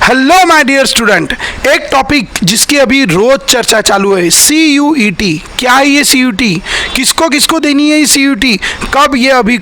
Hello my dear student, एक topic जिसकी अभी रोज चर्चा चालू है, CUET। क्या है ये CUET? किसको किसको देनी है ये CUET?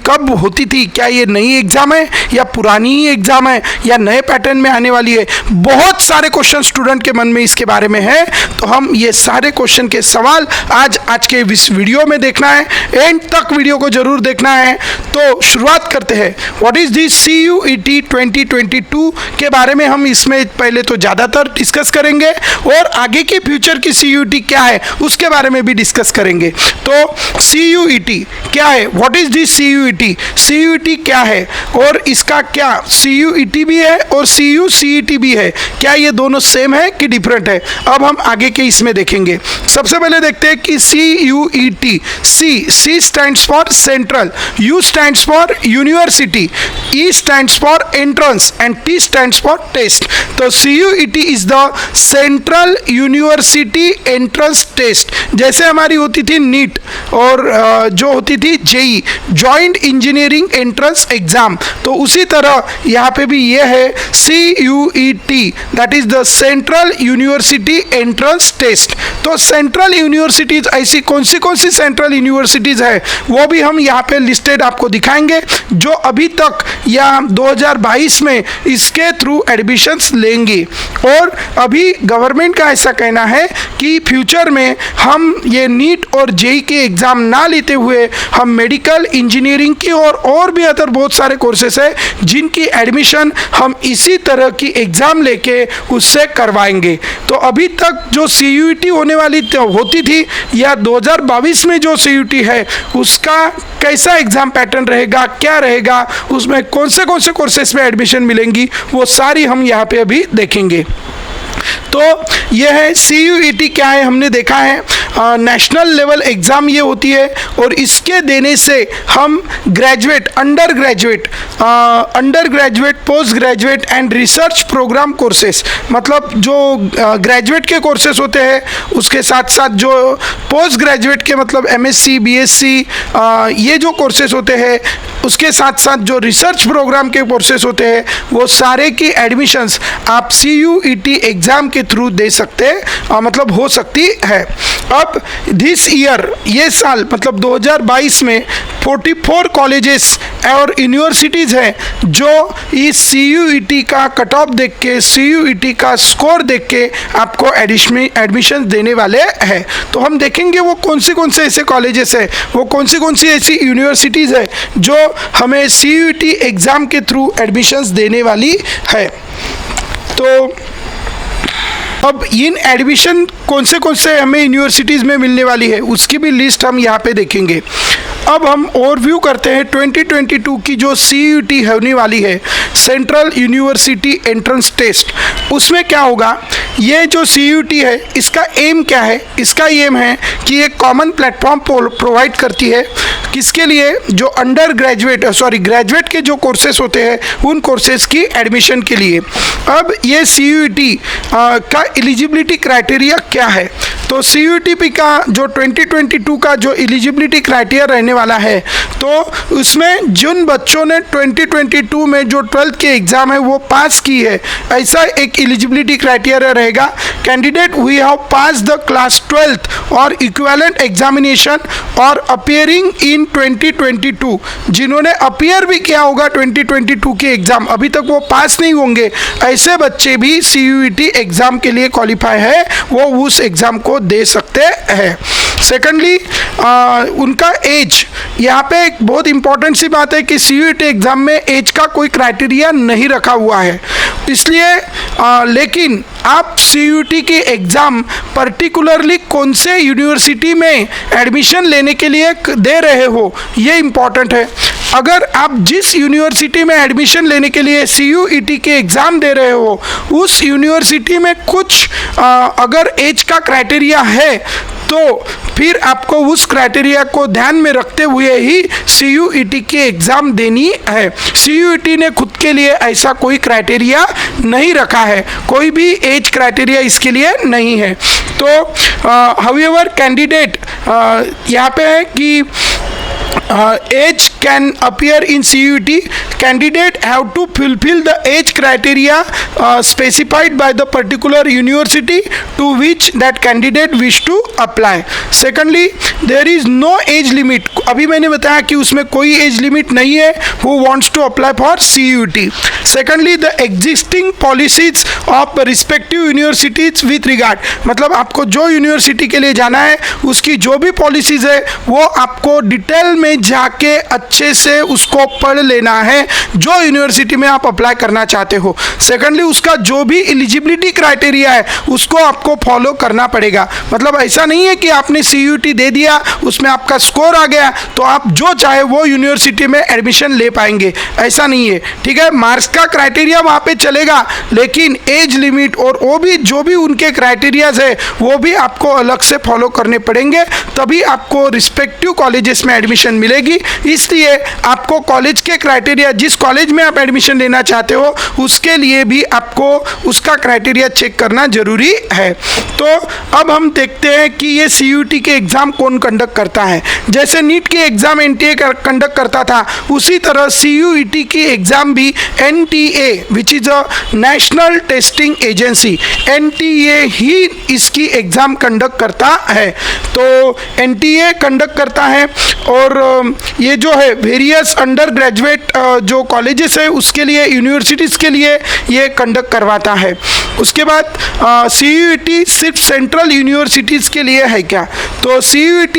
कब होती थी? क्या ये नई एग्जाम है या पुरानी ही एग्जाम है या नए पैटर्न में आने वाली है? बहुत सारे क्वेश्चन स्टूडेंट के मन में इसके बारे में है, तो हम ये सारे क्वेश्चन के सवाल आज के इस वीडियो में देखना है। एंड तक वीडियो को जरूर देखना है। तो शुरुआत करते हैं। व्हाट इज दिस CUET 2022 के बारे में हम इसमें पहले तो ज़्यादातर डिस्कस करेंगे और आगे की फ्यूचर की CUET क्या है उसके बारे में भी डिस्कस करेंगे। तो CUET क्या है? What is this CUET? CUET क्या है और इसका क्या CUET भी है और CUCET भी है? क्या ये दोनों सेम है कि डिफरेंट है? अब हम आगे के इसमें देखेंगे। सबसे पहले देखते हैं कि CUET, C stands for Central, U stands for University, E stands for Entrance and T stands for Test। तो CUET is the Central University Entrance Test। जैसे हमारी होती थी नीट और जो होती थी JEE, joint engineering entrance exam, तो उसी तरह यहाँ पे भी ये है CUET, that is the central university entrance test. तो सेंट्रल यूनिवर्सिटीज ऐसी कौन सी सेंट्रल यूनिवर्सिटीज है वो भी हम यहाँ पे लिस्टेड आपको दिखाएंगे, जो अभी तक या 2022 में इसके थ्रू एडमिशंस लेंगी। और अभी गवर्नमेंट का ऐसा कहना है कि फ्यूचर में हम ये नीट और JEE के एग्ज़ाम ना लेते हुए हम मेडिकल इंजीनियरिंग की और भी अदर बहुत सारे कोर्सेस है जिनकी एडमिशन हम इसी तरह की एग्ज़ाम लेके उससे करवाएंगे। तो अभी तक जो CUET होने वाली होती थी या 2022 में जो CUET है उसका कैसा एग्ज़ाम पैटर्न रहेगा, क्या रहेगा, उसमें कौन से कोर्सेस में एडमिशन मिलेंगी, वो सारी हम यहाँ पे अभी देखेंगे। तो यह है CUET क्या है, हमने देखा है नेशनल लेवल एग्ज़ाम ये होती है और इसके देने से हम graduate, undergraduate, postgraduate and research program courses, मतलब जो ग्रेजुएट के कोर्सेस होते हैं उसके साथ साथ जो पोस्ट ग्रेजुएट के मतलब MSc BSc ये जो कोर्सेस होते हैं, उसके साथ साथ जो रिसर्च प्रोग्राम के कोर्सेस होते हैं, वो सारे की एडमिशन्स आप CUET एग्ज़ाम के थ्रू दे सकते हैं, मतलब हो सकती है। अब दिस ईयर, ये साल मतलब 2022 में 44 कॉलेजेस और यूनिवर्सिटीज़ हैं जो इस CUET का कट ऑफ देख के, CUET का स्कोर देख के आपको एडमिशन देने वाले हैं। तो हम देखेंगे वो कौन से ऐसे कॉलेजेस हैं, वो कौन सी ऐसी यूनिवर्सिटीज़ है जो हमें CUET एग्ज़ाम के थ्रू एडमिशन्स देने वाली है। तो अब इन एडमिशन कौन से हमें यूनिवर्सिटीज़ में मिलने वाली है उसकी भी लिस्ट हम यहाँ पे देखेंगे। अब हम ओवरव्यू करते हैं 2022 की जो CUET होने वाली है, सेंट्रल यूनिवर्सिटी एंट्रेंस टेस्ट। उसमें क्या होगा, ये जो CUET है इसका एम क्या है? इसका एम है कि एक कॉमन प्लेटफॉर्म प्रोवाइड करती है किसके लिए, जो अंडर ग्रेजुएट के जो कोर्सेस होते हैं उन कोर्सेस की एडमिशन के लिए। अब ये CUET का एलिजिबिलिटी क्राइटेरिया क्या है? तो CUET का जो 2022 का जो एलिजिबिलिटी क्राइटेरिया रहने वाला है, तो उसमें जिन बच्चों ने 2022 में जो 12th के एग्ज़ाम है वो पास की है, ऐसा एक एलिजिबिलिटी क्राइटेरिया रहेगा। Candidate we have pass the class 12th और इक्विवेलेंट एग्जामिनेशन और अपियरिंग इन 2022, जिन्होंने अपियर भी किया होगा 2022 के एग्ज़ाम, अभी तक वो पास नहीं होंगे, ऐसे बच्चे भी CUET एग्ज़ाम के लिए क्वालिफाई है, वो उस एग्ज़ाम को दे सकते हैं। सेकेंडली उनका एज, यहाँ पे एक बहुत इंपॉर्टेंट सी बात है कि CUET एग्ज़ाम में एज का कोई क्राइटेरिया नहीं रखा हुआ है, इसलिए लेकिन आप CUET के एग्ज़ाम पर्टिकुलरली कौन से यूनिवर्सिटी में एडमिशन लेने के लिए दे रहे हो ये इम्पॉर्टेंट है। अगर आप जिस यूनिवर्सिटी में एडमिशन लेने के लिए CUET के एग्ज़ाम दे रहे हो उस यूनिवर्सिटी में कुछ अगर एज का क्राइटेरिया है तो फिर आपको उस क्राइटेरिया को ध्यान में रखते हुए ही CUET के एग्ज़ाम देनी है। CUET ने खुद के लिए ऐसा कोई क्राइटेरिया नहीं रखा है, कोई भी एज क्राइटेरिया इसके लिए नहीं है। तो हाउएवर कैंडिडेट यहाँ पे है कि as can appear in CUET, candidate have to fulfill the age criteria specified by the particular university to which that candidate wish to apply. Secondly, there is no age limit. अभी मैंने बताया कि उसमें कोई एज लिमिट नहीं है who wants to apply for CUET. Secondly, the existing policies of respective universities with regard, मतलब आपको जो यूनिवर्सिटी के लिए जाना है उसकी जो भी पॉलिसीज है वो आपको डिटेल में जाके अच्छे से उसको पढ़ लेना है जो यूनिवर्सिटी में आप अप्लाई करना चाहते हो. सेकेंडली, उसका जो भी एलिजिबिलिटी क्राइटेरिया है उसको आपको फॉलो करना पड़ेगा. मतलब ऐसा नहीं है कि आपने CUET दे दिया, उसमें आपका स्कोर आ गया तो आप जो चाहे वो यूनिवर्सिटी में एडमिशन ले पाएंगे, ऐसा नहीं है. ठीक है, मार्क्स का क्राइटेरिया वहाँ पे चलेगा, लेकिन एज लिमिट और वो भी जो भी उनके क्राइटेरियाज है वो भी आपको अलग से फॉलो करने पड़ेंगे, तभी आपको रिस्पेक्टिव कॉलेजेस में एडमिशन मिलेगी. इसलिए आपको कॉलेज के क्राइटेरिया, जिस कॉलेज में आप एडमिशन लेना चाहते हो उसके लिए भी आपको उसका क्राइटेरिया चेक करना जरूरी है. तो अब हम देखते हैं कि ये CUET के एग्ज़ाम कौन कंडक्ट करता है. जैसे नीट के एग्ज़ाम NTA कंडक्ट करता था, उसी तरह CUET की एग्ज़ाम भी NTA which is a national testing agency, NTA ही इसकी एग्ज़ाम कंडक्ट करता है. तो NTA कंडक्ट करता है और ये जो है वेरियस अंडर ग्रेजुएट जो कॉलेजेस है उसके लिए, यूनिवर्सिटीज़ के लिए ये कंडक्ट करवाता है. उसके बाद CUET सिर्फ सेंट्रल यूनिवर्सिटीज़ के लिए है क्या? तो CUET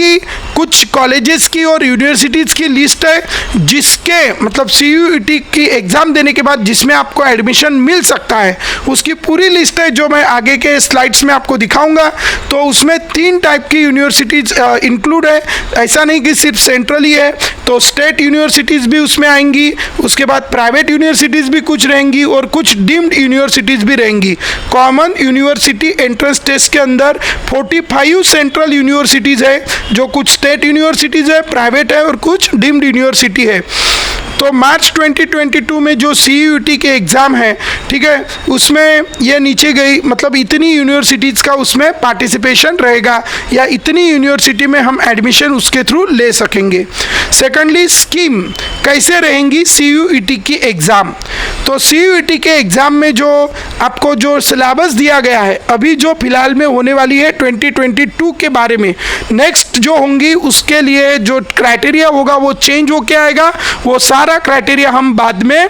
कुछ कॉलेजेस की और यूनिवर्सिटीज़ की लिस्ट है जिसके मतलब CUET की एग्ज़ाम देने के बाद जिसमें आपको एडमिशन मिल सकता है, उसकी पूरी लिस्ट है जो मैं आगे के स्लाइड्स में आपको दिखाऊंगा. तो उसमें 3 टाइप की यूनिवर्सिटीज़ इंक्लूड है. ऐसा नहीं कि सिर्फ सेंट्रल ही है, तो स्टेट यूनिवर्सिटीज़ भी उसमें आएंगी. उसके बाद प्राइवेट यूनिवर्सिटीज़ भी कुछ रहेंगी और कुछ डीम्ड यूनिवर्सिटीज़ भी रहेंगी. कॉमन यूनिवर्सिटी एंट्रेंस टेस्ट के अंदर 45 सेंट्रल यूनिवर्सिटीज़ है, जो कुछ स्टेट यूनिवर्सिटीज़ है, प्राइवेट है और कुछ डीम्ड यूनिवर्सिटी है. तो मार्च 2022 में जो CUET के एग्ज़ाम है, ठीक है, उसमें ये नीचे गई, मतलब इतनी यूनिवर्सिटीज़ का उसमें पार्टिसिपेशन रहेगा या इतनी यूनिवर्सिटी में हम एडमिशन उसके थ्रू ले सकेंगे. सेकेंडली, स्कीम कैसे रहेंगी CUET की एग्ज़ाम. तो CUET के एग्ज़ाम में जो आपको जो सिलेबस दिया गया है, अभी जो फिलहाल में होने वाली है 2022 के बारे में, नेक्स्ट जो होंगी उसके लिए जो क्राइटेरिया होगा वो चेंज होके आएगा. वो सारा क्राइटेरिया हम बाद में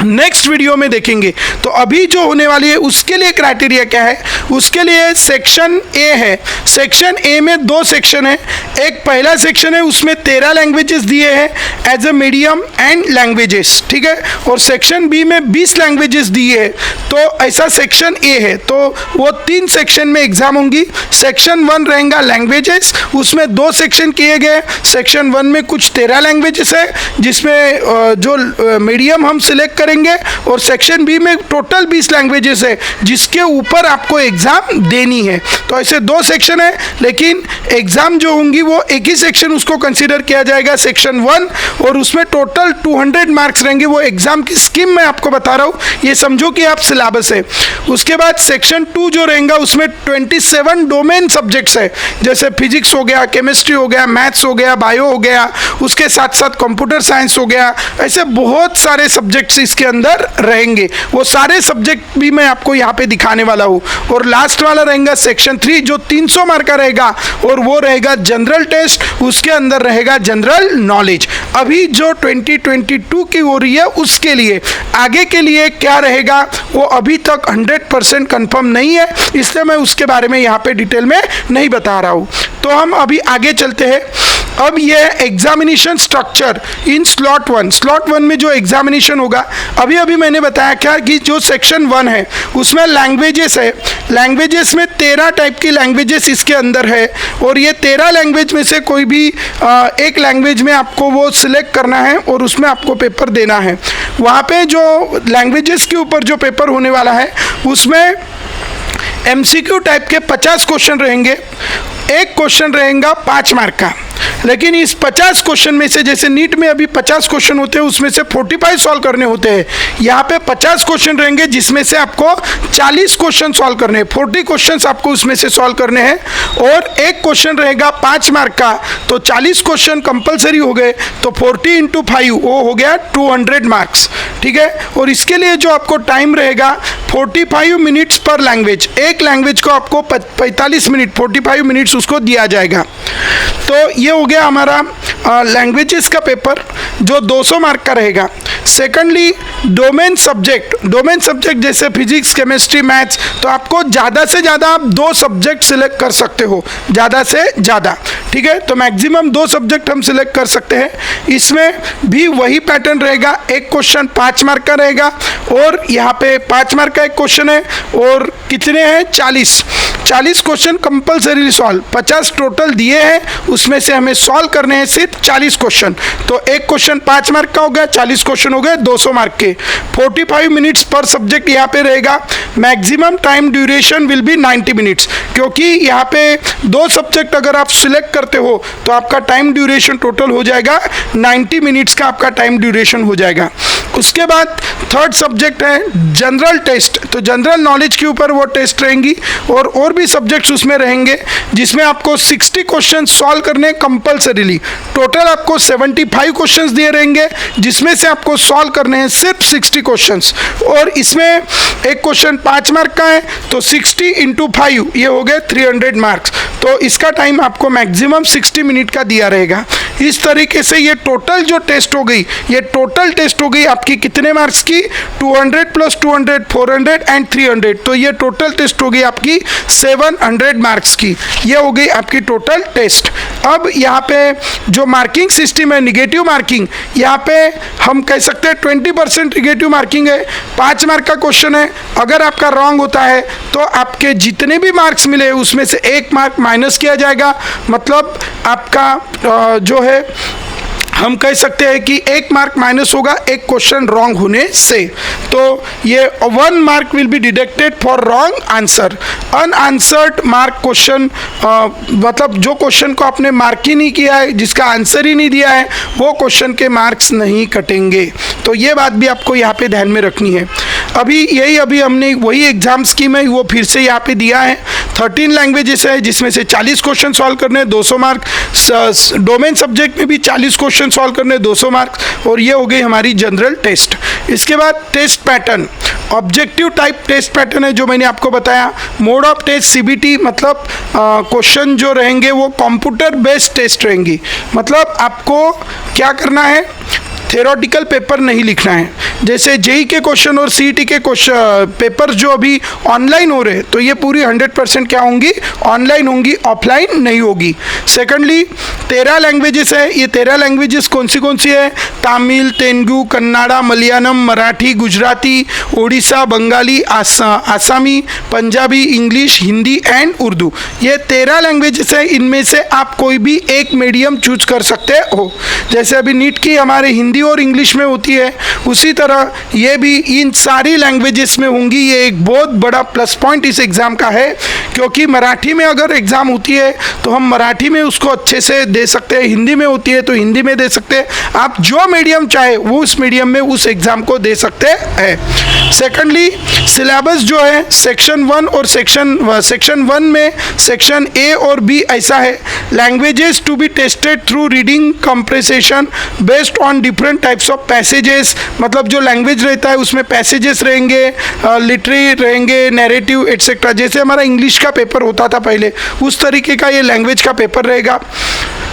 नेक्स्ट वीडियो में देखेंगे. तो अभी जो होने वाली है उसके लिए क्राइटेरिया क्या है, उसके लिए सेक्शन ए है. सेक्शन ए में 2 सेक्शन है. एक पहला सेक्शन है, उसमें 13 लैंग्वेजेस दिए हैं as a medium and languages, ठीक है, और सेक्शन बी में 20 लैंग्वेजेस दिए हैं. तो ऐसा सेक्शन ए है. तो वो 3 सेक्शन में एग्जाम होंगी. सेक्शन 1 रहेगा लैंग्वेजेस, उसमें 2 सेक्शन किए गए. सेक्शन 1 में कुछ 13 लैंग्वेजेस है जिसमें जो मीडियम हम सिलेक्ट करेंगे, और सेक्शन बी में टोटल 20 लैंग्वेजेस है जिसके ऊपर आपको एग्जाम देनी है. तो ऐसे 2 सेक्शन है, लेकिन एग्जाम जो होंगी वो एक ही सेक्शन उसको कंसीडर किया जाएगा, सेक्शन 1, और उसमें टोटल 200 मार्क्स रहेंगे. वो एग्जाम की स्कीम मैं आपको बता रहा हूँ, ये समझो कि आप सिलेबस है. उसके बाद सेक्शन 2 जो रहेगा उसमें 27 डोमेन सब्जेक्ट्स है, जैसे फिजिक्स हो गया, केमिस्ट्री हो गया, मैथ्स हो गया, बायो हो गया, उसके साथ साथ कंप्यूटर साइंस हो गया. ऐसे बहुत सारे सब्जेक्ट्स इसके अंदर रहेंगे. वो सारे सब्जेक्ट भी मैं आपको यहाँ पे दिखाने वाला हूँ. और लास्ट वाला रहेगा सेक्शन 3 जो 300 मार्क का रहेगा, और वो रहेगा जनरल टेस्ट. उसके अंदर रहेगा जनरल नॉलेज. अभी जो 2022 की हो रही है उसके लिए, आगे के लिए क्या रहेगा वो अभी तक 100% कंफर्म नहीं है, इसलिए मैं उसके बारे में यहाँ पे डिटेल में नहीं बता रहा हूँ. तो हम अभी आगे चलते हैं. अब ये एग्जामिनेशन स्ट्रक्चर इन स्लॉट 1 में जो एग्जामिनेशन होगा, अभी मैंने बताया क्या कि जो सेक्शन 1 है उसमें लैंग्वेजेस है. लैंग्वेजेस में 13 टाइप की लैंग्वेजेस इसके अंदर है, और ये 13 लैंग्वेज में से कोई भी एक लैंग्वेज में आपको वो सिलेक्ट करना है और उसमें आपको पेपर देना है. वहाँ पे जो लैंग्वेजेस के ऊपर जो पेपर होने वाला है उसमें MCQ टाइप के 50 क्वेश्चन रहेंगे. एक क्वेश्चन रहेगा 5 मार्क का. लेकिन इस 50 क्वेश्चन में से, जैसे नीट में अभी 50 क्वेश्चन होते हैं, उसमें से 45 सॉल्व करने होते हैं। यहाँ पे 50 क्वेश्चन रहेंगे जिसमें से आपको 40 क्वेश्चन सॉल्व करने हैं, 40 क्वेश्चन आपको उसमें से सॉल्व करने हैं। और एक क्वेश्चन रहेगा 5 मार्क का, तो 40 क्वेश्चन कंपलसरी हो गए, तो 40 इंटू 5 वो हो गया 200 मार्क्स, ठीक है। और इसके लिए जो आपको टाइम रहेगा 45 मिनट्स पर लैंग्वेज, एक लैंग्वेज को आपको 45 मिनट 45 मिनट्स उसको दिया जाएगा। तो ये हो गया हमारा लैंग्वेजेस का पेपर जो 200 मार्क का रहेगा। सेकंडली डोमेन सब्जेक्ट जैसे फिजिक्स, केमिस्ट्री, मैथ्स, तो आपको ज़्यादा से ज़्यादा आप 2 सब्जेक्ट सिलेक्ट कर सकते हो, ज़्यादा से ज़्यादा, ठीक है। तो मैक्सिमम 2 सब्जेक्ट हम सिलेक्ट कर सकते हैं। इसमें भी वही पैटर्न रहेगा, एक क्वेश्चन 5 मार्क का रहेगा, और यहाँ पे 5 मार्क का एक क्वेश्चन है, और कितने हैं 40 क्वेश्चन कंपलसरी सॉल्व, 50 टोटल दिए हैं, उसमें से हमें सॉल्व करने हैं सिर्फ 40 क्वेश्चन। तो एक क्वेश्चन 5 मार्क का हो गया, 40 क्वेश्चन हो गए 200 मार्क के। 45 मिनट्स पर सब्जेक्ट यहाँ पे रहेगा। Maximum time duration will be 90 minutes, क्योंकि यहाँ पे 2 सब्जेक्ट अगर आप सिलेक्ट करते हो तो आपका टाइम ड्यूरेशन टोटल हो जाएगा 90 मिनट्स का, आपका टाइम ड्यूरेशन हो जाएगा। उसके बाद थर्ड सब्जेक्ट है जनरल टेस्ट, तो जनरल नॉलेज के ऊपर वो टेस्ट रहेंगी, और भी सब्जेक्ट्स उसमें रहेंगे, जिसमें आपको 60 क्वेश्चन सॉल्व करने कंपलसरीली। टोटल आपको 75 क्वेश्चंस दिए रहेंगे, जिसमें से आपको सॉल्व करने हैं सिर्फ 60 क्वेश्चंस। और इसमें एक क्वेश्चन 5 मार्क का है, तो 60 इंटू 5 ये हो गए 300 मार्क्स। तो इसका टाइम आपको मैक्सिमम 60 मिनट का दिया रहेगा। इस तरीके से ये टोटल जो टेस्ट हो गई, ये टोटल टेस्ट हो गई आपकी कितने मार्क्स की, 200 प्लस 200 400 एंड 300, तो ये टोटल टेस्ट हो गई आपकी 700 मार्क्स की। ये हो गई आपकी टोटल टेस्ट। अब यहाँ पे जो मार्किंग सिस्टम है, निगेटिव मार्किंग, यहाँ पे हम कह सकते हैं 20% निगेटिव मार्किंग है। 5 मार्क का क्वेश्चन है, अगर आपका रॉन्ग होता है तो आपके जितने भी मार्क्स मिले उसमें से 1 मार्क माइनस किया जाएगा, मतलब आपका जो है हम कह सकते हैं कि 1 मार्क माइनस होगा एक क्वेश्चन रॉन्ग होने से। तो ये 1 mark will be deducted for wrong answer. Unanswered mark question, मतलब जो क्वेश्चन को आपने मार्क ही नहीं किया है, जिसका आंसर ही नहीं दिया है, वो क्वेश्चन के मार्क्स नहीं कटेंगे। तो ये बात भी आपको यहाँ पे ध्यान में रखनी है। अभी हमने वही एग्जाम स्कीम है वो फिर से यहाँ पे दिया है। 13 लैंग्वेजेस है, जिसमें से 40 क्वेश्चन सॉल्व करने 200 मार्क, डोमेन सब्जेक्ट में भी 40 क्वेश्चन सॉल्व करने 200 मार्क, और ये हो गई हमारी जनरल टेस्ट। इसके बाद test pattern, objective type test pattern है जो मैंने आपको बताया। मोड ऑफ टेस्ट CBT, मतलब क्वेश्चन जो रहेंगे वो कंप्यूटर बेस्ड टेस्ट रहेंगी। मतलब आपको क्या करना है, थ्योरेटिकल पेपर नहीं लिखना है। जैसे जेई के क्वेश्चन और CET के क्वेश्चन पेपर जो अभी ऑनलाइन हो रहे हैं, तो ये पूरी 100% क्या होंगी, ऑनलाइन होंगी, ऑफलाइन नहीं होगी। सेकंडली 13 लैंग्वेजेस है। ये 13 लैंग्वेजेस कौन सी है, तमिल, तेलुगु, कन्नड़ा, मलयालम, मराठी, गुजराती, ओडिशा, बंगाली, आसामी, पंजाबी, इंग्लिश, हिंदी एंड उर्दू। ये 13 लैंग्वेजेस है। इनमें से आप कोई भी एक मीडियम चूज कर सकते हो। जैसे अभी नीट की हमारे हिंदी और इंग्लिश में होती है, उसी तरह ये भी इन सारी लैंग्वेजेस में होंगी। ये एक बहुत बड़ा प्लस पॉइंट इस एग्ज़ाम का है, क्योंकि मराठी में अगर एग्ज़ाम होती है तो हम मराठी में उसको अच्छे से दे सकते हैं, हिंदी में होती है तो हिंदी में दे सकते हैं। आप जो मीडियम चाहे वो उस मीडियम में उस एग्ज़ाम को दे सकते हैं। सेकेंडली सिलेबस जो है सेक्शन 1 और सेक्शन 1 में सेक्शन A और B ऐसा है। Languages to be tested through reading comprehension based on different types of passages, मतलब जो लैंग्वेज रहता है उसमें पैसेजेस रहेंगे, लिटरेरी रहेंगे, नैरेटिव एटसेट्रा। जैसे हमारा इंग्लिश का पेपर होता था पहले, उस तरीके का ये लैंग्वेज का पेपर रहेगा।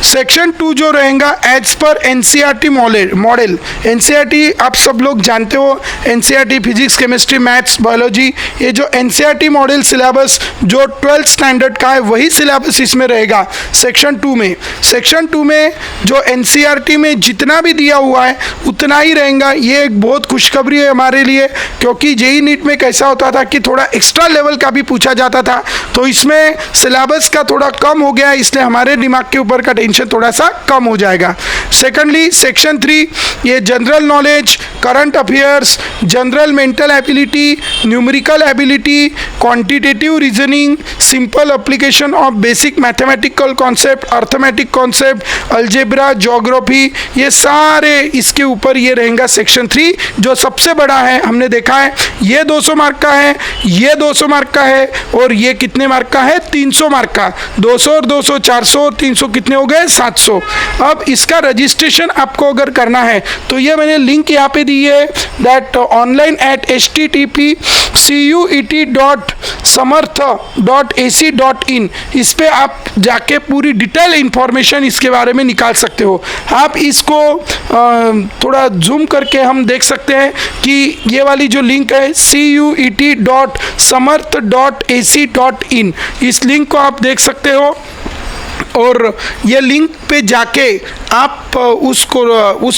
सेक्शन 2 जो रहेगा as per NCERT model. NCERT आप सब लोग जानते हो, NCERT physics, chemistry, maths, biology, ये जो NCERT मॉडल सिलेबस जो 12th स्टैंडर्ड का है वही सिलेबस इसमें रहेगा सेक्शन 2 में। सेक्शन 2 में जो NCERT में जितना भी दिया हुआ है उतना ही रहेगा। ये एक बहुत खुशखबरी है हमारे लिए, क्योंकि जेई नीट में कैसा होता था कि थोड़ा एक्स्ट्रा लेवल का भी पूछा जाता था, तो इसमें सिलेबस का थोड़ा कम हो गया है, इसलिए हमारे दिमाग के ऊपर का टेंशन टेंशन थोड़ा सा कम हो जाएगा। सेकंडली सेक्शन 3 ये general knowledge, current affairs, general mental ability, numerical ability, quantitative reasoning, simple application of basic mathematical concept, arithmetic concept, algebra, geography, ये सारे इसके ऊपर ये रहेगा सेक्शन 3, जो सबसे बड़ा है। हमने देखा है ये 200 मार्क का है, ये 200 मार्क का है, और ये कितने मार्क का है? 300 मार्क का। 200 और 200 400 और 300 कितने हो गए? 700। अब इसका रजिस्ट्रेशन आपको अगर करना है तो ये मैंने लिंक यहाँ पे दी है, दैट ऑनलाइन एट http://cuet.samarth.ac.in। इस पे आप जाके पूरी डिटेल इंफॉर्मेशन इसके बारे में निकाल सकते हो। आप इसको थोड़ा जूम करके हम देख सकते हैं कि ये वाली जो लिंक है cuet.samarth.ac.in, इस लिंक को आप देख सकते हो, और ये लिंक पे जाके आप उस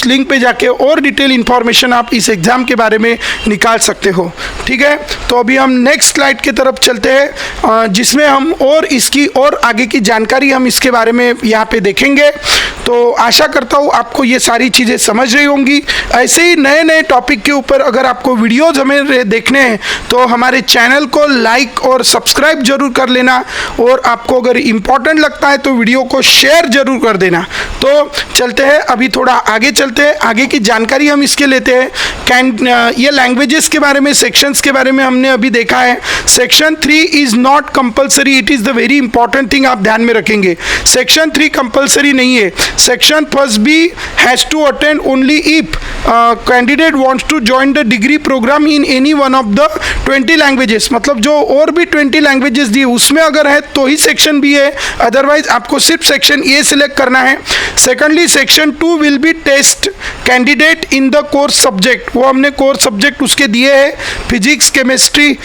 लिंक पे जाके और डिटेल इंफॉर्मेशन आप इस एग्ज़ाम के बारे में निकाल सकते हो। ठीक है, तो अभी हम नेक्स्ट स्लाइड की तरफ चलते हैं, जिसमें हम और इसकी और आगे की जानकारी हम इसके बारे में यहाँ पे देखेंगे। तो आशा करता हूँ आपको ये सारी चीज़ें समझ रही होंगी। ऐसे ही नए नए टॉपिक के ऊपर अगर आपको वीडियोज़ हमें देखने हैं तो हमारे चैनल को लाइक और सब्सक्राइब जरूर कर लेना, और आपको अगर इम्पोर्टेंट लगता है तो वीडियो को शेयर जरूर कर देना। तो चलते हैं, अभी थोड़ा आगे चलते हैं, आगे की जानकारी हम इसके लेते हैं। ये लैंग्वेजेस के बारे में, सेक्शंस के बारे में हमने अभी देखा है। Section 3 is not compulsory, it is the very important thing, आप ध्यान में रखेंगे। सेक्शन 3 कंपलसरी नहीं है। Section first B has to attend only if candidate wants to join the degree program in any one of the 20 languages, मतलब जो और भी 20 लैंग्वेजेस दी उसमें अगर है तो ही सेक्शन बी है, अदरवाइज आपको सिर्फ सेक्शन ए सिलेक्ट करना है। Secondly section 2 will be test candidate in the course subject, वो हमने कोर्स सब्जेक्ट उसके दिए हैं, फिजिक्स केमिस्ट्री,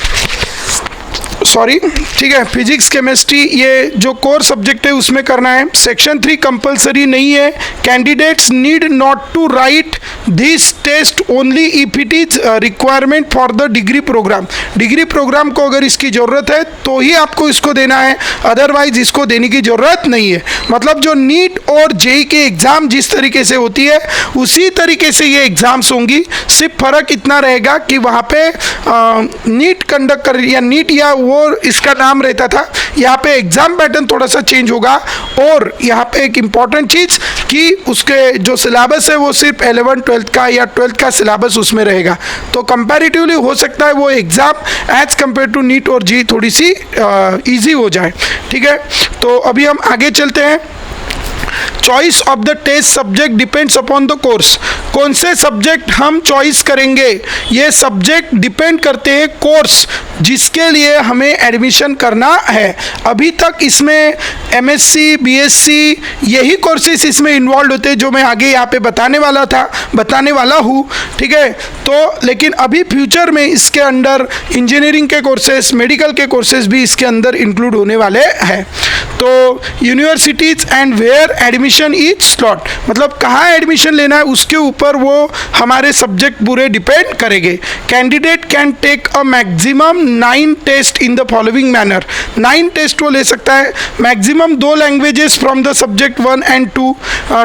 ठीक है, फिजिक्स केमिस्ट्री, ये जो कोर सब्जेक्ट है उसमें करना है। सेक्शन 3 कंपलसरी नहीं है। Candidates need not to write this test only if it is requirement for the degree program. Degree program को अगर इसकी ज़रूरत है तो ही आपको इसको देना है, अदरवाइज इसको देने की ज़रूरत नहीं है। मतलब जो नीट और जेई के एग्ज़ाम जिस तरीके से होती है उसी तरीके से ये एग्ज़ाम्स होंगी, सिर्फ फ़र्क इतना रहेगा कि वहाँ पे नीट कंडक्ट कर, या नीट या वो इसका नाम रहता था, यहाँ पे एग्जाम पैटर्न थोड़ा सा चेंज होगा। और यहाँ पे एक इम्पॉर्टेंट चीज़ कि उसके जो सिलेबस है वो सिर्फ 11th 12th का या 12th का सिलेबस उसमें रहेगा, तो कंपैरेटिवली हो सकता है वो exam as compare to NEET और जी थोड़ी सी ईजी हो जाए। ठीक है, तो अभी हम आगे चलते हैं। Choice of the test subject depends upon the course. कौन से सब्जेक्ट हम चॉइस करेंगे, ये सब्जेक्ट डिपेंड करते हैं कोर्स जिसके लिए हमें एडमिशन करना है। अभी तक इसमें एमएससी, बीएससी यही कोर्सेज इसमें इन्वॉल्व होते हैं जो मैं आगे यहाँ पे बताने वाला हूँ। ठीक है, तो लेकिन अभी फ्यूचर में इसके अंदर इंजीनियरिंग के कोर्सेज, मेडिकल के कोर्सेज भी इसके अंदर इंक्लूड होने वाले हैं। तो universities and where admission each slot, मतलब कहाँ एडमिशन लेना है उसके ऊपर वो हमारे सब्जेक्ट पूरे डिपेंड करेंगे। Candidate can take a maximum 9 test in the following manner. 9 test वो ले सकता है, maximum 2 languages from the subject 1 and 2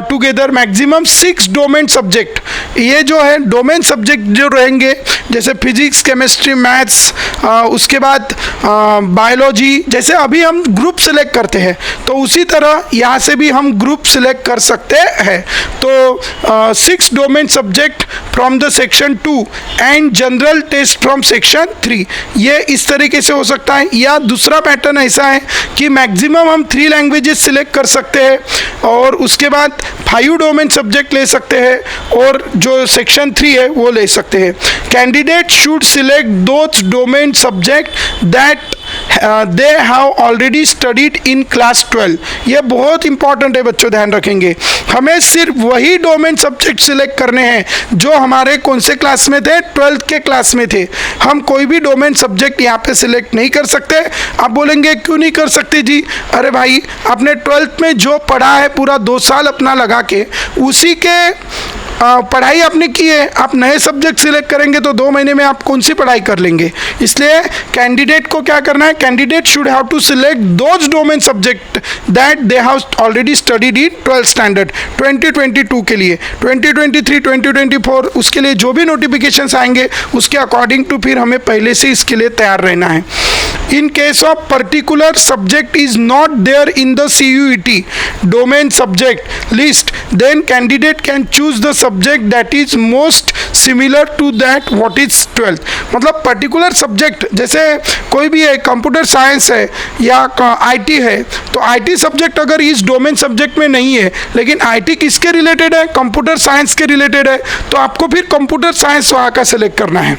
together, maximum 6 domain subject. ये जो है डोमेन सब्जेक्ट जो रहेंगे जैसे फिजिक्स, केमिस्ट्री, मैथ्स, उसके बाद बायोलॉजी, जैसे अभी हम ग्रुप सेलेक्ट करते हैं तो उसी तरह यहाँ से भी हम ग्रुप सिलेक्ट कर सकते हैं। तो 6 domain subject from the section 2 and general test from section 3, ये इस तरीके से हो सकता है। या दूसरा पैटर्न ऐसा है कि मैक्सिमम हम 3 लैंग्वेजेस सिलेक्ट कर सकते हैं और उसके बाद 5 डोमेन सब्जेक्ट ले सकते हैं, और जो सेक्शन 3 है वो ले सकते हैं। Candidate should select those domain subject that they have already studied in class 12। ये बहुत इंपॉर्टेंट है बच्चों, ध्यान रखेंगे। हमें सिर्फ वही डोमेन सब्जेक्ट सिलेक्ट करने हैं जो हमारे कौन से क्लास में थे, 12th के क्लास में थे। हम कोई भी डोमेन सब्जेक्ट यहाँ पे सिलेक्ट नहीं कर सकते। आप बोलेंगे क्यों नहीं कर सकते जी? अरे भाई, आपने 12th में जो पढ़ा है पूरा 2 साल अपना लगा के, उसी के पढ़ाई आपने की है, आप नए सब्जेक्ट सिलेक्ट करेंगे तो 2 महीने में आप कौन सी पढ़ाई कर लेंगे। इसलिए कैंडिडेट को क्या करना है, candidate should have to select those domain subject that they have already studied in 12th standard 2022 के लिए। 2023 2024 उसके लिए जो भी नोटिफिकेशंस आएंगे उसके अकॉर्डिंग टू फिर हमें पहले से इसके लिए तैयार रहना है। In case of particular subject is not there in the CUET domain subject list, then candidate can choose the subject that is most similar to that what is 12th। मतलब particular subject जैसे कोई भी है, computer science है या IT है, तो IT subject अगर इस डोमेन सब्जेक्ट में नहीं है लेकिन IT किसके रिलेटेड है, कंप्यूटर साइंस के रिलेटेड है, तो आपको फिर कंप्यूटर साइंस वहाँ का सिलेक्ट करना है।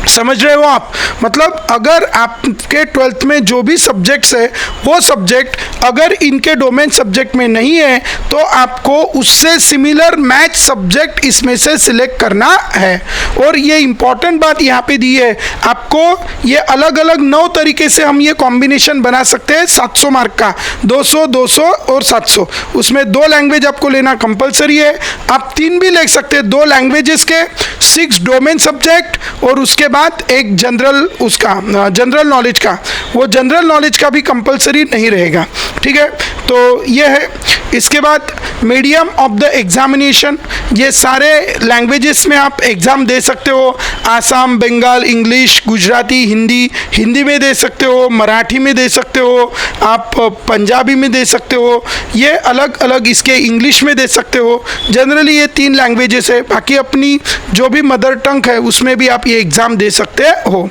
समझ रहे हो आप। मतलब अगर आपके 12th में जो भी सब्जेक्ट्स है वो सब्जेक्ट अगर इनके डोमेन सब्जेक्ट में नहीं है तो आपको उससे सिमिलर मैच सब्जेक्ट इसमें से सिलेक्ट करना है। और ये इंपॉर्टेंट बात यहाँ पे दी है आपको, ये अलग अलग 9 तरीके से हम ये कॉम्बिनेशन बना सकते हैं 700 मार्क का, 200 200 और 700। उसमें 2 लैंग्वेज आपको लेना कंपलसरी है, आप 3 भी ले सकते हैं, 2 लैंग्वेजेस के, 6 डोमेन सब्जेक्ट और उसके बाद एक जनरल उसका जनरल नॉलेज का, वो जनरल नॉलेज का भी कंपलसरी नहीं रहेगा। ठीक है, तो ये है। इसके बाद मीडियम ऑफ द एग्जामिनेशन, ये सारे लैंग्वेजेस में आप एग्ज़ाम दे सकते हो, आसाम, बंगाल, इंग्लिश, गुजराती, हिंदी में दे सकते हो, मराठी में दे सकते हो, आप पंजाबी में दे सकते हो, ये अलग अलग इसके इंग्लिश में दे सकते हो। जनरली ये 3 लैंग्वेजेस है, बाकी अपनी जो भी मदर टंग है उसमें भी आप ये एग्ज़ाम दे सकते हो।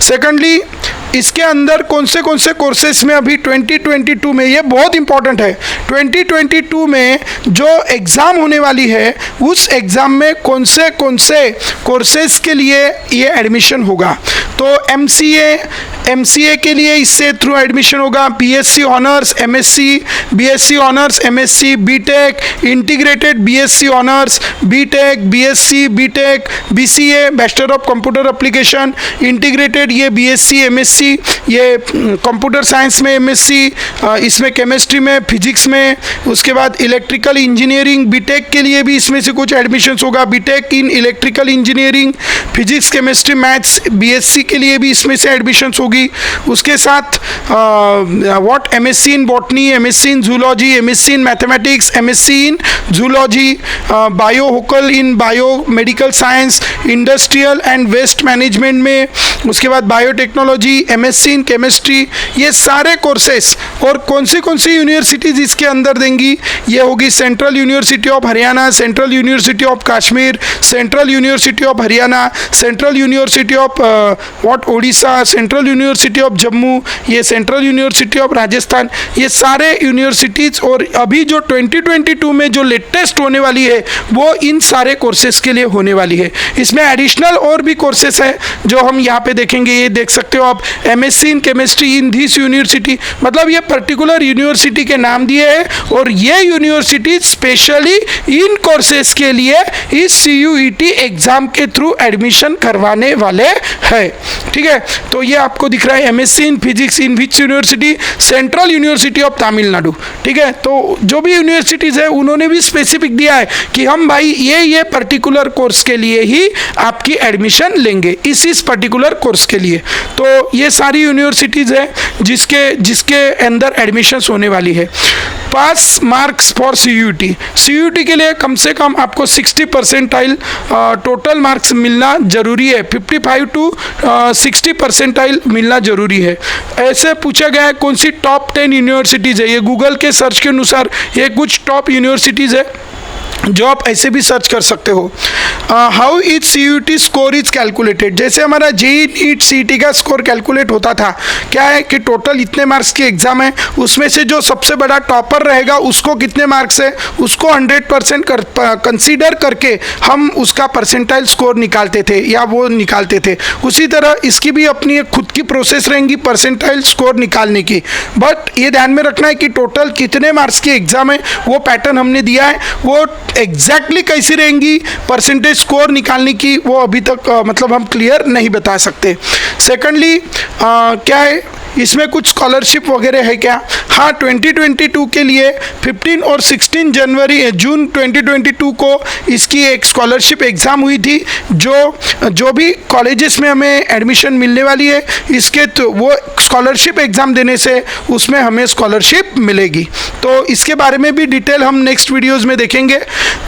सेकेंडली इसके अंदर कौन से कोर्सेस में अभी 2022 में, ये बहुत इंपॉर्टेंट है, 2022 में जो एग्ज़ाम होने वाली है उस एग्ज़ाम में कौन से कोर्सेस के लिए ये एडमिशन होगा। तो MCA के लिए इससे थ्रू एडमिशन होगा, BSc honours, MSc, BSc honours, MSc, BTech, integrated BSc honours, BTech, BSc, BTech, BCA, bachelor of computer application, integrated ये BSc, MSc, ये कंप्यूटर साइंस में MSc, इसमें केमिस्ट्री में, फिजिक्स में, उसके बाद इलेक्ट्रिकल इंजीनियरिंग, BTech के लिए भी इसमें से कुछ एडमिशन्स होगा, BTech in electrical engineering, physics, chemistry, maths, BSc के लिए भी इसमें से एडमिशन्स होगी। उसके साथ MSc in botany, MSc in zoology, MSc in mathematics, MSc in zoology, बायोहोकल in biomedical science, industrial and waste management में, उसके बाद बायोटेक्नोलॉजी, MSc इन केमिस्ट्री, ये सारे कोर्सेस। और कौन सी यूनिवर्सिटीज़ इसके अंदर देंगी, ये होगी central university of Haryana, central university of Kashmir, central university of Haryana, central university of Odisha, central university of Jammu, ये सेंट्रल यूनिवर्सिटी ऑफ राजस्थान, ये सारे यूनिवर्सिटीज़। और अभी जो 2022 में जो लेटेस्ट होने वाली है वो इन सारे कोर्सेज के लिए होने वाली है। इसमें एडिशनल और भी कोर्सेस है जो हम यहाँ पे देखेंगे, ये देख सकते हो आप, MSc in chemistry in this university, मतलब ये पर्टिकुलर यूनिवर्सिटी के नाम दिए हैं और ये यूनिवर्सिटी स्पेशली इन कोर्सेज के लिए इस CUET एग्जाम के थ्रू एडमिशन करवाने वाले हैं। ठीक है, तो ये आपको दिख रहा है MSc in physics in which university, central university of Tamil Nadu. ठीक है, तो जो भी यूनिवर्सिटीज़ है उन्होंने भी स्पेसिफिक दिया है कि हम भाई ये पर्टिकुलर कोर्स के लिए ही आपकी एडमिशन लेंगे, इस पर्टिकुलर कोर्स के लिए। तो ये सारी यूनिवर्सिटीज़ है जिसके अंदर एडमिशन्स होने वाली है। पास मार्क्स फॉर CUET के लिए कम से कम आपको 60 परसेंटाइल टोटल मार्क्स मिलना जरूरी है, 55 to 60 परसेंटाइल मिलना जरूरी है। ऐसे पूछा गया है कौन सी टॉप 10 यूनिवर्सिटीज़ है, ये गूगल के सर्च के अनुसार ये कुछ टॉप यूनिवर्सिटीज़ है जो आप ऐसे भी सर्च कर सकते हो। How is CUET score is calculated, जैसे हमारा JEE NEET CET का स्कोर कैलकुलेट होता था, क्या है कि टोटल इतने मार्क्स की एग्जाम है, उसमें से जो सबसे बड़ा टॉपर रहेगा उसको कितने मार्क्स है उसको 100% कंसीडर करके हम उसका परसेंटाइल स्कोर निकालते थे या वो निकालते थे। उसी तरह इसकी भी अपनी एक खुद की प्रोसेस रहेंगी परसेंटाइल स्कोर निकालने की, बट ये ध्यान में रखना है कि टोटल कितने मार्क्स की एग्जाम है वो पैटर्न हमने दिया है, वो एग्जैक्टली कैसी रहेंगी परसेंटेज स्कोर निकालने की वो अभी तक मतलब हम क्लियर नहीं बता सकते। सेकेंडली क्या है इसमें कुछ स्कॉलरशिप वगैरह है क्या? हाँ, 2022 के लिए 15 और 16 जून 2022 को इसकी एक स्कॉलरशिप एग्ज़ाम हुई थी। जो भी कॉलेजेस में हमें एडमिशन मिलने वाली है, इसके तो वो स्कॉलरशिप एग्ज़ाम देने से उसमें हमें स्कॉलरशिप मिलेगी। तो इसके बारे में भी डिटेल हम नेक्स्ट वीडियोज़ में देखेंगे।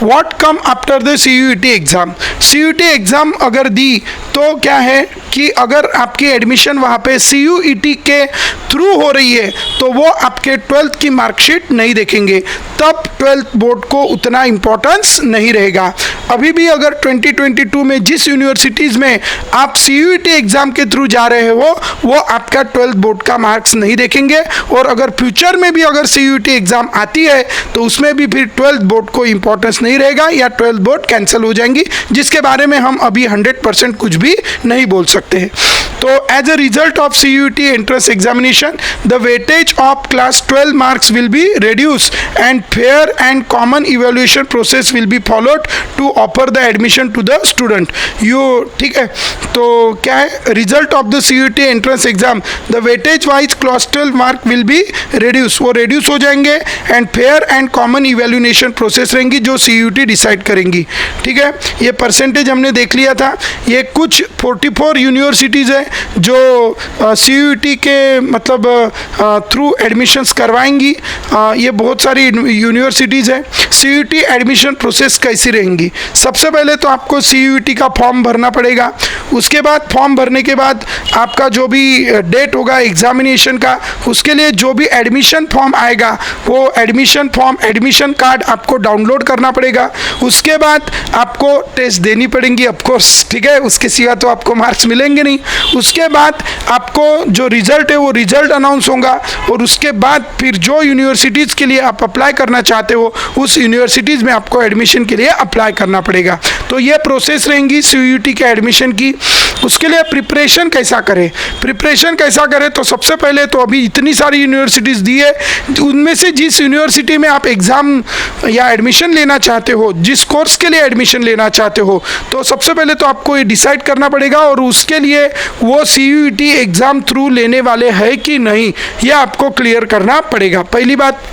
What come after the CUET exam. CUET exam अगर दी तो क्या है कि अगर आपकी एडमिशन वहाँ पे CUET के थ्रू हो रही है तो वो आपके 12th की मार्कशीट नहीं देखेंगे, तब 12th बोर्ड को उतना इम्पोर्टेंस नहीं रहेगा। अभी भी अगर 2022 में जिस यूनिवर्सिटीज़ में आप CUET एग्ज़ाम के थ्रू जा रहे हो वो आपका 12th बोर्ड का मार्क्स नहीं देखेंगे, और अगर फ्यूचर में भी अगर CUET एग्ज़ाम आती है तो उसमें भी फिर 12th बोर्ड को इम्पोर्टेंस नहीं रहेगा या 12th बोर्ड कैंसिल हो जाएंगी, जिसके बारे में हम अभी 100% कुछ भी नहीं बोल सकते हैं। तो as a result of CUET entrance examination the weightage of class 12 marks will be reduced and fair and common evaluation process will be followed to offer the admission to the student। ठीक है, तो क्या है result of the CUET entrance exam, the weightage wise class 12 mark will be reduce, वो reduce हो जाएंगे, and fair and common evaluation process रहेंगी जो CUET डिसाइड करेंगी। ठीक है, ये परसेंटेज हमने देख लिया था। ये कुछ 44 यूनिवर्सिटीज़ है जो CUET के मतलब थ्रू एडमिशन्स करवाएंगी। ये बहुत सारी यूनिवर्सिटीज़ है। CUET एडमिशन प्रोसेस कैसी रहेंगी? सबसे पहले तो आपको CUET का फॉर्म भरना पड़ेगा। उसके बाद फॉर्म भरने के बाद आपका जो भी डेट होगा एग्जामिनेशन का, उसके लिए जो भी एडमिशन फॉर्म आएगा वो एडमिशन फॉर्म, एडमिशन कार्ड आपको डाउनलोड करना पड़ेगा। उसके बाद आपको टेस्ट देनी पड़ेंगी ऑफकोर्स, ठीक है, उसके सिवा तो आपको मार्क्स मिलेंगे नहीं। उसके बाद आपको जो रिजल्ट है वो रिजल्ट अनाउंस होगा, और उसके बाद फिर जो यूनिवर्सिटीज़ के लिए आप अप्लाई करना चाहते हो उस यूनिवर्सिटीज़ में आपको एडमिशन के लिए अप्लाई करना पड़ेगा। तो ये प्रोसेस रहेंगी CUET के एडमिशन की। उसके लिए प्रिपरेशन कैसा करें? प्रिपरेशन कैसा करें तो सबसे पहले तो अभी इतनी सारी यूनिवर्सिटीज़ दी है, उनमें से जिस यूनिवर्सिटी में आप एग्ज़ाम या एडमिशन लेना चाहते हो, जिस कोर्स के लिए एडमिशन लेना चाहते हो, तो सबसे पहले तो आपको ये डिसाइड करना पड़ेगा, और उसके लिए वो CUET एग्ज़ाम थ्रू लेने वाले हैं कि नहीं, ये आपको क्लियर करना पड़ेगा। पहली बात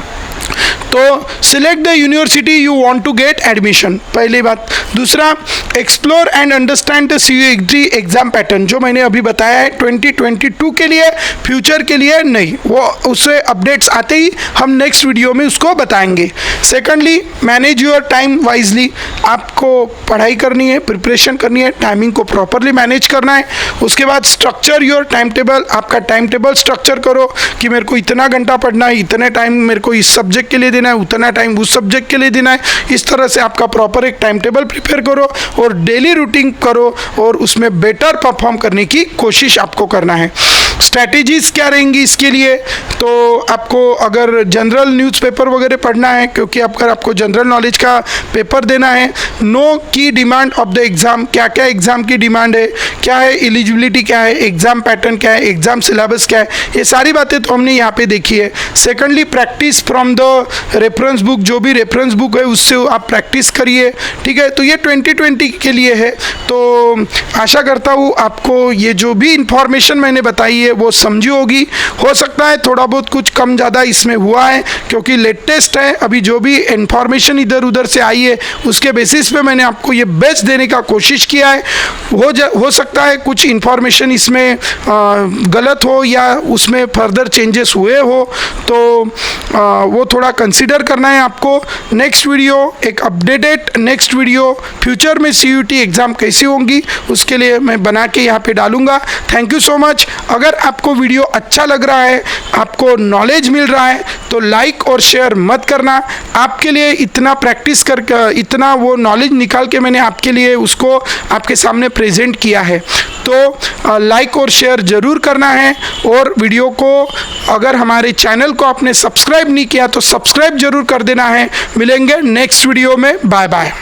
तो select the university you want to get admission, पहली बात। दूसरा, explore and understand the CUET exam pattern, जो मैंने अभी बताया है 2022 के लिए, फ्यूचर के लिए नहीं, वो उससे अपडेट्स आते ही हम नेक्स्ट वीडियो में उसको बताएंगे। Secondly, manage your time wisely, आपको पढ़ाई करनी है, प्रिपरेशन करनी है, टाइमिंग को प्रॉपरली मैनेज करना है। उसके बाद स्ट्रक्चर योर टाइम टेबल, आपका टाइम टेबल स्ट्रक्चर करो कि मेरे को इतना घंटा पढ़ना है, इतने टाइम मेरे को इस सब्जेक्ट के लिए देना है, उतना टाइम उस सब्जेक्ट के लिए देना है। इस तरह से आपका प्रॉपर एक टाइम टेबल प्रिपेयर करो और डेली रूटीन करो, और उसमें बेटर परफॉर्म करने की कोशिश आपको करना है। स्ट्रैटेजीज क्या रहेंगी इसके लिए? तो आपको अगर जनरल न्यूज़पेपर वगैरह पढ़ना है, क्योंकि अगर आपको जनरल नॉलेज का पेपर देना है, नो की डिमांड ऑफ द एग्ज़ाम, क्या क्या एग्ज़ाम की डिमांड है, क्या है एलिजिबिलिटी, क्या है एग्ज़ाम पैटर्न, क्या है एग्ज़ाम सिलेबस, क्या है, ये सारी बातें तो हमने यहाँ पे देखी है। Secondly, practice from the reference book, जो भी रेफरेंस बुक है उससे आप प्रैक्टिस करिए। ठीक है, तो ये 2020 के लिए है। तो आशा करता हूँ आपको ये जो भी इंफॉर्मेशन मैंने बताई है वो समझी होगी। हो सकता है थोड़ा बहुत कुछ कम ज़्यादा इसमें हुआ है, क्योंकि लेटेस्ट है, अभी जो भी इंफॉर्मेशन इधर उधर से आई है उसके बेसिस पे मैंने आपको ये बेस्ट देने का कोशिश किया है। हो सकता है कुछ इंफॉर्मेशन इसमें गलत हो या उसमें फर्दर चेंजेस हुए हो, तो वो थोड़ा कंसीडर करना है आपको। नेक्स्ट वीडियो एक अपडेटेड नेक्स्ट वीडियो, फ्यूचर में CUET एग्ज़ाम कैसी होंगी उसके लिए मैं बना के यहाँ पे डालूंगा। Thank you so much. अगर आपको वीडियो अच्छा लग रहा है, आपको नॉलेज मिल रहा है, तो लाइक और शेयर मत करना। आपके लिए इतना प्रैक्टिस करके, इतना वो नॉलेज निकाल के मैंने आपके लिए उसको आपके सामने प्रेजेंट किया है, तो लाइक और शेयर ज़रूर करना है। और वीडियो को अगर हमारे चैनल को आपने सब्सक्राइब नहीं किया तो सब्सक्राइब जरूर कर देना है। मिलेंगे नेक्स्ट वीडियो में, बाय बाय।